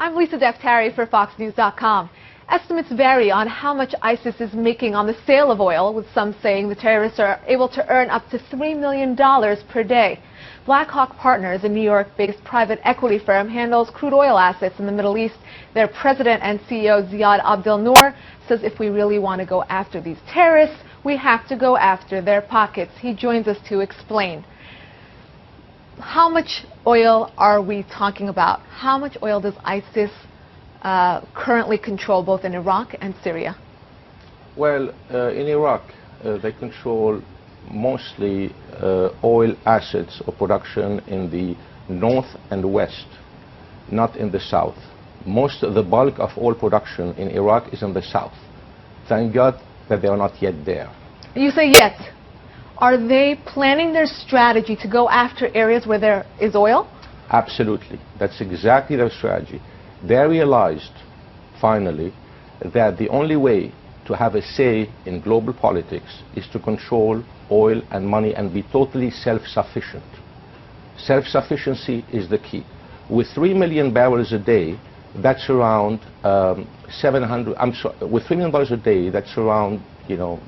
I'm Lisa Daftari for FoxNews.com. Estimates vary on how much ISIS is making on the sale of oil, with some saying the terrorists are able to earn up to $3 million per day. Blackhawk Partners, a New York-based private equity firm, handles crude oil assets in the Middle East. Their president and CEO, Ziad Abdelnour, says if we really want to go after these terrorists, we have to go after their pockets. He joins us to explain. How much oil are we talking about? How much oil does ISIS currently control, both in Iraq and Syria? Well, in Iraq, they control mostly oil assets or production in the north and west, not in the south. Most of the bulk of oil production in Iraq is in the south. Thank God that they are not yet there. You say yet. Are they planning their strategy to go after areas where there is oil? Absolutely. That's exactly their strategy. They realized, finally, that the only way to have a say in global politics is to control oil and money and be totally self-sufficient. Self-sufficiency is the key. With 3 million barrels a day, that's around 700. With $3 million a day, that's around, you know,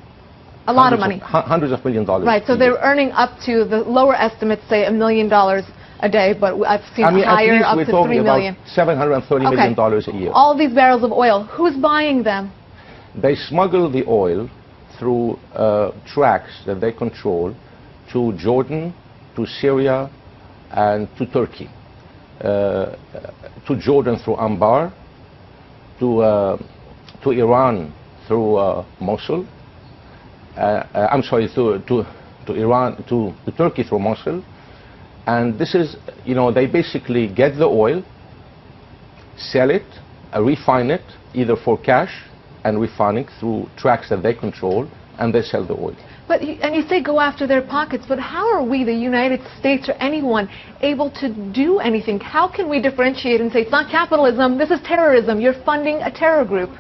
a lot of money. Hundreds of $millions. Right. So they're earning up to, the lower estimates say $1 million a day, but I've seen higher, up to $3 million. $730 million a year. All these barrels of oil, who's buying them? They smuggle the oil through tracks that they control to Jordan, to Syria, and to Turkey. To Jordan through Anbar, to Iran through Mosul. I'm sorry, to Iran, to Turkey through Mosul. And this is, you know, they basically get the oil, sell it, refine it, either for cash and refining through tracks that they control, and they sell the oil. But, and you say go after their pockets, but how are we, the United States or anyone, able to do anything? How can we differentiate and say it's not capitalism, this is terrorism, you're funding a terror group?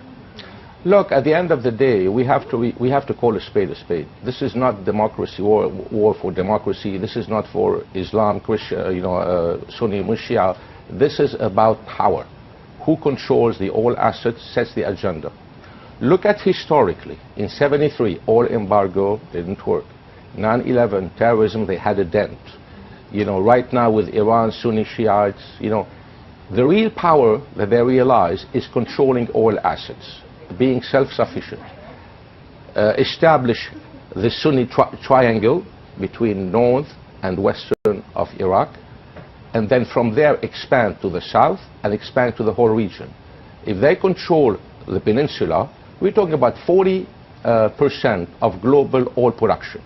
Look, at the end of the day, we have to call a spade a spade. This is not democracy, war for democracy. This is not for Islam, Christian, you know, Sunni, Shia. This is about power. Who controls the oil assets sets the agenda. Look at historically. In '73, oil embargo didn't work. 9/11 terrorism, they had a dent. You know, right now with Iran, Sunni Shiites, you know, the real power that they realize is controlling oil assets, being self-sufficient, establish the Sunni triangle between north and western of Iraq, and then from there expand to the south and expand to the whole region. If they control the peninsula, we're talking about 40% of global oil production.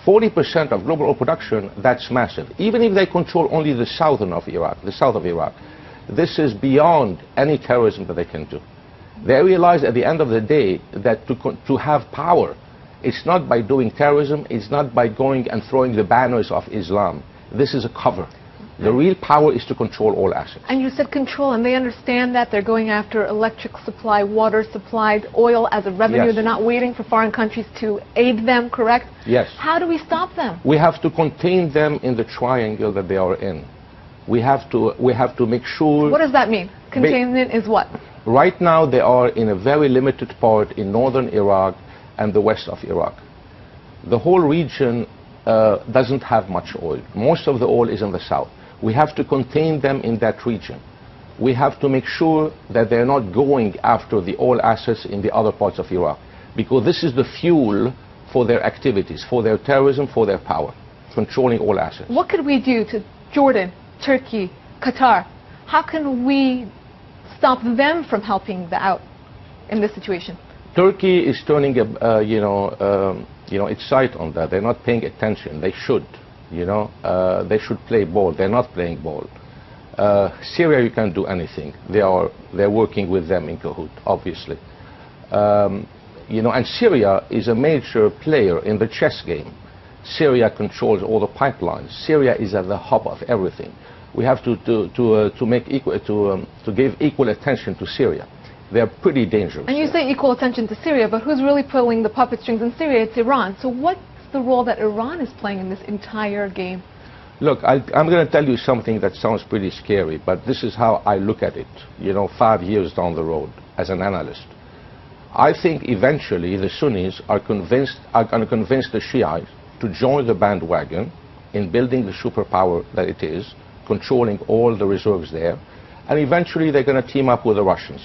40% of global oil production, that's massive. Even if they control only the southern of Iraq, the south of Iraq, this is beyond any terrorism that they can do. They realize at the end of the day that to have power, it's not by doing terrorism, it's not by going and throwing the banners of Islam. This is a cover. The real power is to control all assets. And you said control, and they understand that. They're going after electric supply, water supply, oil as a revenue. Yes. They're not waiting for foreign countries to aid them, correct? Yes. How do we stop them? We have to contain them in the triangle that they are in. We have to make sure... What does that mean? Containment is what? Right now they are in a very limited part in northern Iraq and the west of Iraq. The whole region doesn't have much oil. Most of the oil is in the south. We have to contain them in that region. We have to make sure that they're not going after the oil assets in the other parts of Iraq, because this is the fuel for their activities, for their terrorism, for their power, controlling oil assets. What could we do to Jordan, Turkey, Qatar? How can we stop them from helping out in this situation? Turkey is turning its sight on that. They're not paying attention. They should. You know, they should play ball. They're not playing ball. Syria, you can't do anything. They're working with them in cahoot, obviously. You know, and Syria is a major player in the chess game. Syria controls all the pipelines. Syria is at the hub of everything. We have to give equal attention to Syria. They're pretty dangerous. And you say equal attention to Syria, but who's really pulling the puppet strings in Syria? It's Iran. So what's the role that Iran is playing in this entire game? Look, I'm going to tell you something that sounds pretty scary, but this is how I look at it, 5 years down the road as an analyst. I think eventually the Sunnis are going to convince the Shiites to join the bandwagon in building the superpower that it is, controlling all the reserves there, and eventually they're going to team up with the Russians.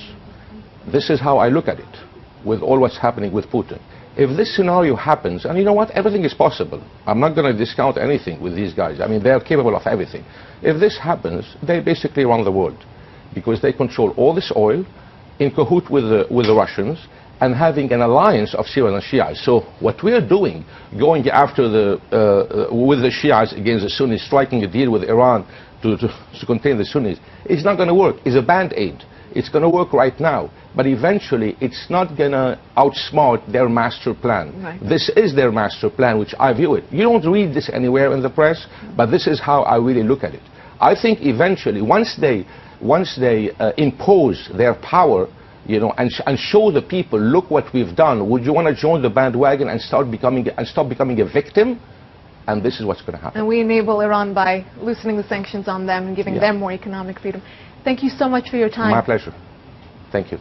This is how I look at it, with all what's happening with Putin. If this scenario happens, and you know what, everything is possible. I'm not going to discount anything with these guys. I mean, they're capable of everything. If this happens, they basically run the world, because they control all this oil, in cahoot with the Russians, and having an alliance of Syrian and Shiites. So what we are doing, going after with the Shiites against the Sunnis, striking a deal with Iran to contain the Sunnis, is not going to work. It's a band-aid. It's going to work right now, but eventually it's not going to outsmart their master plan. Right. This is their master plan, which I view it. You don't read this anywhere in the press, but this is how I really look at it. I think eventually, once they impose their power, and show the people, look what we've done, would you want to join the bandwagon and stop becoming a victim? And this is what's going to happen. And we enable Iran by loosening the sanctions on them and giving them more economic freedom. Thank you so much for your time. My pleasure. Thank you.